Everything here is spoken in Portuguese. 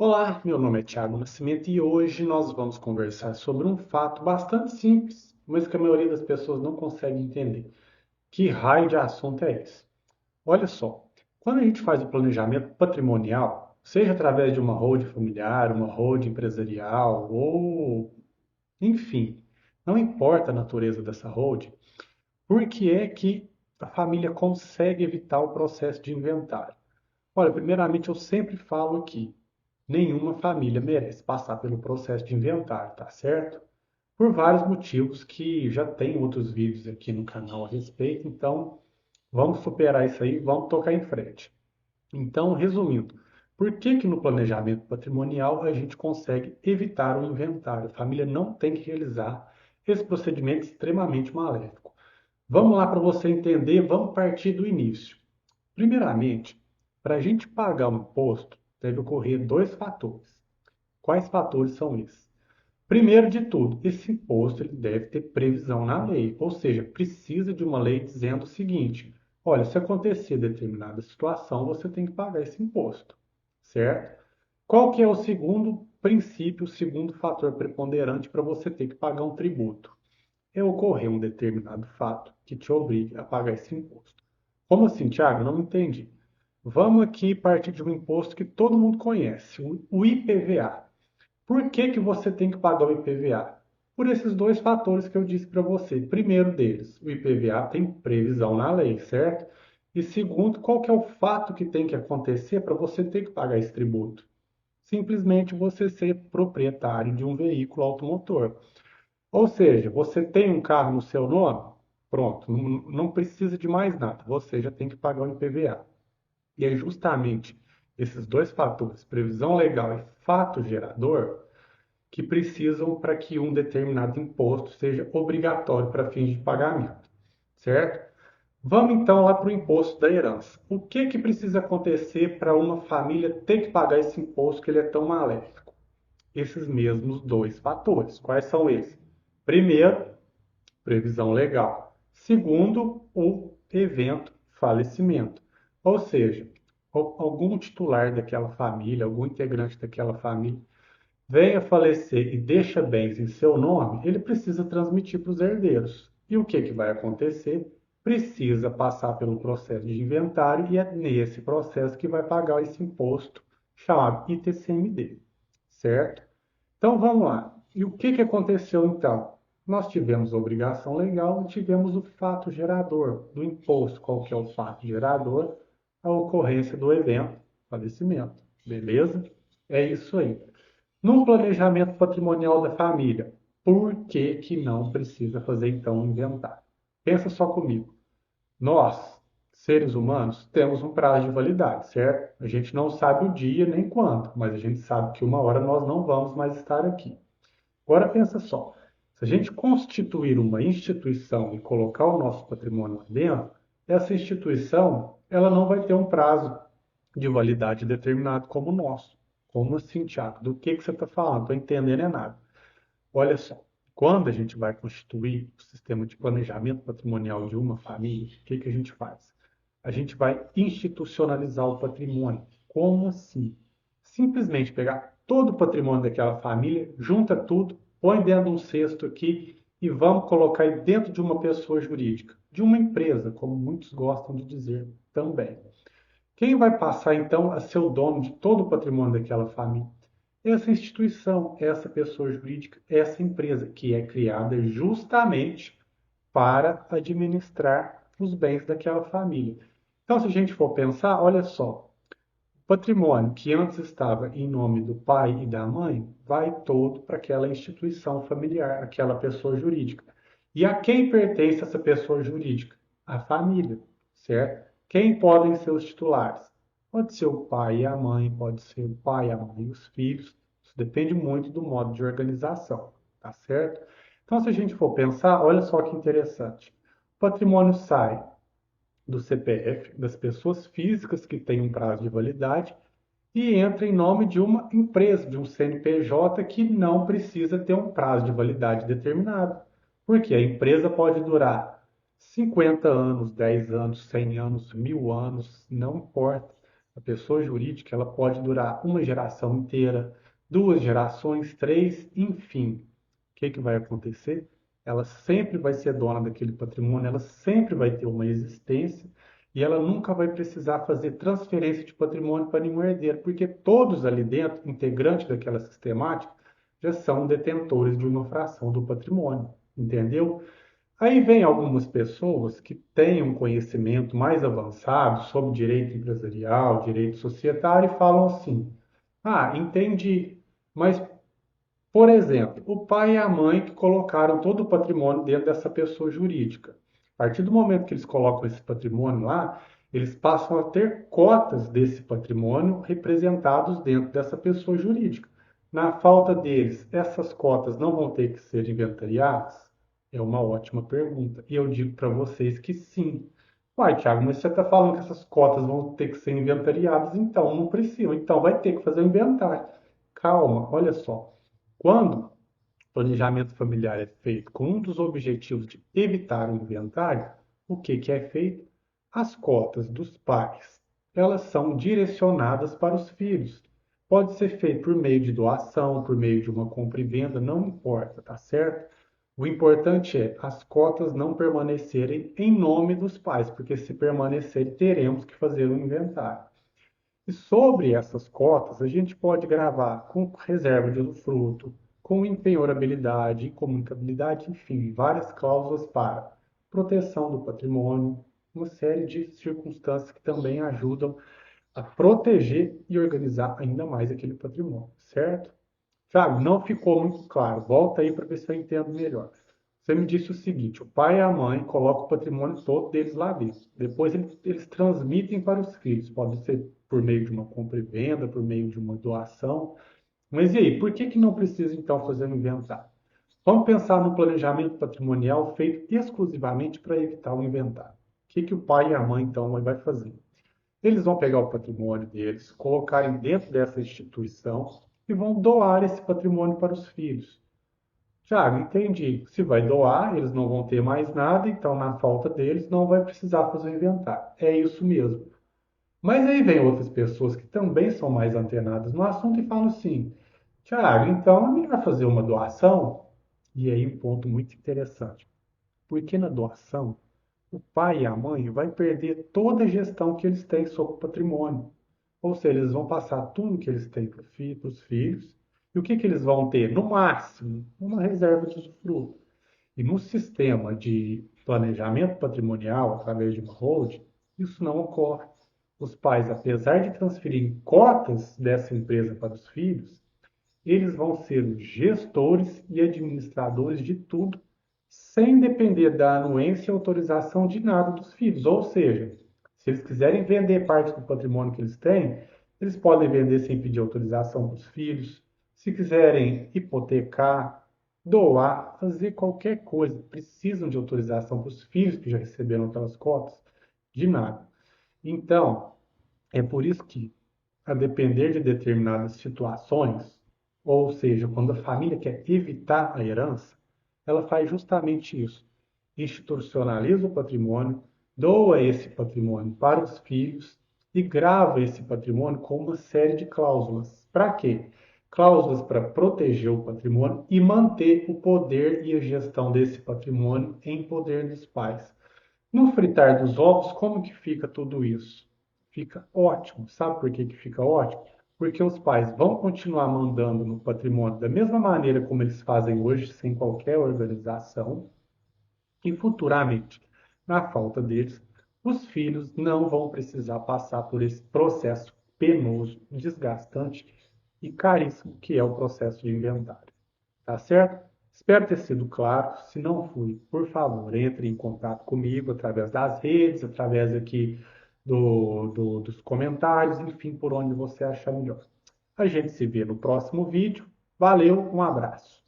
Olá, meu nome é Thiago Nascimento e hoje nós vamos conversar sobre um fato bastante simples, mas que a maioria das pessoas não consegue entender. Que raio de assunto é esse? Olha só, quando a gente faz o planejamento patrimonial, seja através de uma holding familiar, uma holding empresarial ou, enfim, não importa a natureza dessa holding, por que é que a família consegue evitar o processo de inventário? Olha, primeiramente eu sempre falo aqui, nenhuma família merece passar pelo processo de inventário, tá certo? Por vários motivos que já tem outros vídeos aqui no canal a respeito, então vamos superar isso aí, vamos tocar em frente. Então, resumindo, por que que no planejamento patrimonial a gente consegue evitar o inventário? A família não tem que realizar esse procedimento extremamente maléfico. Vamos lá para você entender, vamos partir do início. Primeiramente, para a gente pagar um imposto, deve ocorrer dois fatores. Quais fatores são esses? Primeiro de tudo, esse imposto ele deve ter previsão na lei, ou seja, precisa de uma lei dizendo o seguinte: olha, se acontecer determinada situação, você tem que pagar esse imposto, certo? Qual que é o segundo princípio, o segundo fator preponderante para você ter que pagar um tributo? É ocorrer um determinado fato que te obrigue a pagar esse imposto. Como assim, Thiago? Não entendi. Vamos aqui partir de um imposto que todo mundo conhece, o IPVA. Por que que você tem que pagar o IPVA? Por esses dois fatores que eu disse para você. Primeiro deles, o IPVA tem previsão na lei, certo? E segundo, qual que é o fato que tem que acontecer para você ter que pagar esse tributo? Simplesmente você ser proprietário de um veículo automotor. Ou seja, você tem um carro no seu nome? Pronto, não precisa de mais nada. Você já tem que pagar o IPVA. E é justamente esses dois fatores, previsão legal e fato gerador, que precisam para que um determinado imposto seja obrigatório para fins de pagamento, certo? Vamos então lá para o imposto da herança. O que que precisa acontecer para uma família ter que pagar esse imposto que ele é tão maléfico? Esses mesmos dois fatores. Quais são eles? Primeiro, previsão legal. Segundo, o evento falecimento. Ou seja, algum titular daquela família, algum integrante daquela família venha falecer e deixa bens em seu nome, ele precisa transmitir para os herdeiros. E o que que vai acontecer? Precisa passar pelo processo de inventário e é nesse processo que vai pagar esse imposto chamado ITCMD, certo? Então vamos lá. E o que que aconteceu então? Nós tivemos a obrigação legal e tivemos o fato gerador do imposto. Qual que é o fato gerador? A ocorrência do evento, falecimento. Beleza? É isso aí. Num planejamento patrimonial da família, por que que não precisa fazer então um inventário? Pensa só comigo. Nós, seres humanos, temos um prazo de validade, certo? A gente não sabe o dia nem quando, mas a gente sabe que uma hora nós não vamos mais estar aqui. Agora pensa só, se a gente constituir uma instituição e colocar o nosso patrimônio lá dentro, essa instituição, ela não vai ter um prazo de validade determinado como o nosso. Como assim, Tiago? Do que você está falando? Não estou entendendo é nada. Olha só, quando a gente vai constituir o sistema de planejamento patrimonial de uma família, o que que a gente faz? A gente vai institucionalizar o patrimônio. Como assim? Simplesmente pegar todo o patrimônio daquela família, junta tudo, põe dentro de um cesto aqui e vamos colocar aí dentro de uma pessoa jurídica, de uma empresa, como muitos gostam de dizer também. Quem vai passar então a ser o dono de todo o patrimônio daquela família? Essa instituição, essa pessoa jurídica, essa empresa que é criada justamente para administrar os bens daquela família. Então, se a gente for pensar, olha só, o patrimônio que antes estava em nome do pai e da mãe vai todo para aquela instituição familiar, aquela pessoa jurídica. E a quem pertence essa pessoa jurídica? A família, certo? Quem podem ser os titulares? Pode ser o pai e a mãe, pode ser o pai, a mãe e os filhos. Isso depende muito do modo de organização, tá certo? Então, se a gente for pensar, olha só que interessante. O patrimônio sai do CPF, das pessoas físicas que têm um prazo de validade, e entra em nome de uma empresa, de um CNPJ que não precisa ter um prazo de validade determinado. Porque a empresa pode durar 50 anos, 10 anos, 100 anos, 1000 anos, não importa. A pessoa jurídica ela pode durar uma geração inteira, duas gerações, três, enfim. O que que vai acontecer? Ela sempre vai ser dona daquele patrimônio, ela sempre vai ter uma existência e ela nunca vai precisar fazer transferência de patrimônio para nenhum herdeiro, porque todos ali dentro, integrantes daquela sistemática, já são detentores de uma fração do patrimônio, entendeu? Aí vem algumas pessoas que têm um conhecimento mais avançado sobre direito empresarial, direito societário e falam assim: ah, entendi, mas, por exemplo, o pai e a mãe que colocaram todo o patrimônio dentro dessa pessoa jurídica. A partir do momento que eles colocam esse patrimônio lá, eles passam a ter cotas desse patrimônio representados dentro dessa pessoa jurídica. Na falta deles, essas cotas não vão ter que ser inventariadas? É uma ótima pergunta. E eu digo para vocês que sim. Uai, Thiago, mas você está falando que essas cotas vão ter que ser inventariadas, então não precisa. Então vai ter que fazer o inventário. Calma, olha só. Quando o planejamento familiar é feito com um dos objetivos de evitar o inventário, o que que é feito? As cotas dos pais, elas são direcionadas para os filhos. Pode ser feito por meio de doação, por meio de uma compra e venda, não importa, tá certo? O importante é as cotas não permanecerem em nome dos pais, porque se permanecerem, teremos que fazer um inventário. E sobre essas cotas, a gente pode gravar com reserva de usufruto, com empenhorabilidade, incomunicabilidade, enfim, várias cláusulas para proteção do patrimônio, uma série de circunstâncias que também ajudam a proteger e organizar ainda mais aquele patrimônio, certo? Thiago, não ficou muito claro. Volta aí para ver se eu entendo melhor. Você me disse o seguinte: o pai e a mãe colocam o patrimônio todo deles lá dentro. Depois eles transmitem para os filhos. Pode ser por meio de uma compra e venda, por meio de uma doação. Mas e aí, por que que não precisa então fazer um inventário? Vamos pensar no planejamento patrimonial feito exclusivamente para evitar o inventário. O que que o pai e a mãe então vai fazer? Eles vão pegar o patrimônio deles, colocarem dentro dessa instituição e vão doar esse patrimônio para os filhos. Tiago, entendi. Se vai doar, eles não vão ter mais nada, então na falta deles não vai precisar fazer o inventário. É isso mesmo. Mas aí vem outras pessoas que também são mais antenadas no assunto e falam assim: Tiago, então é melhor fazer uma doação? E aí um ponto muito interessante. Porque na doação, o pai e a mãe vai perder toda a gestão que eles têm sobre o patrimônio. Ou seja, eles vão passar tudo que eles têm para os filhos. E o que que eles vão ter? No máximo, uma reserva de usufruto. E no sistema de planejamento patrimonial, através de uma holding, isso não ocorre. Os pais, apesar de transferirem cotas dessa empresa para os filhos, eles vão ser os gestores e administradores de tudo, sem depender da anuência e autorização de nada dos filhos. Ou seja, se eles quiserem vender parte do patrimônio que eles têm, eles podem vender sem pedir autorização dos filhos. Se quiserem hipotecar, doar, fazer qualquer coisa, precisam de autorização dos filhos que já receberam aquelas cotas? De nada. Então, é por isso que, a depender de determinadas situações, ou seja, quando a família quer evitar a herança, ela faz justamente isso. Institucionaliza o patrimônio, doa esse patrimônio para os filhos e grava esse patrimônio com uma série de cláusulas. Para quê? Cláusulas para proteger o patrimônio e manter o poder e a gestão desse patrimônio em poder dos pais. No fritar dos ovos, como que fica tudo isso? Fica ótimo. Sabe por que que fica ótimo? Porque os pais vão continuar mandando no patrimônio da mesma maneira como eles fazem hoje, sem qualquer organização, e futuramente, na falta deles, os filhos não vão precisar passar por esse processo penoso, desgastante e caríssimo que é o processo de inventário. Tá certo? Espero ter sido claro. Se não fui, por favor, entre em contato comigo através das redes, através aqui dos comentários, enfim, por onde você achar melhor. A gente se vê no próximo vídeo. Valeu, um abraço.